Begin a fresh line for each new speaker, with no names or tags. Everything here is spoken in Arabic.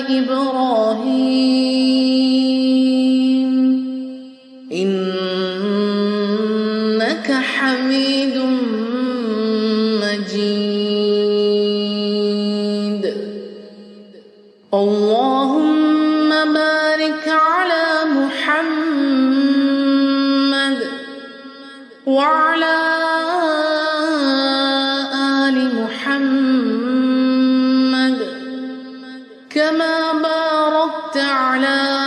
إبراهيم إنك حميد مجيد. اللهم بارك على محمد وعلى آل محمد كما باركت على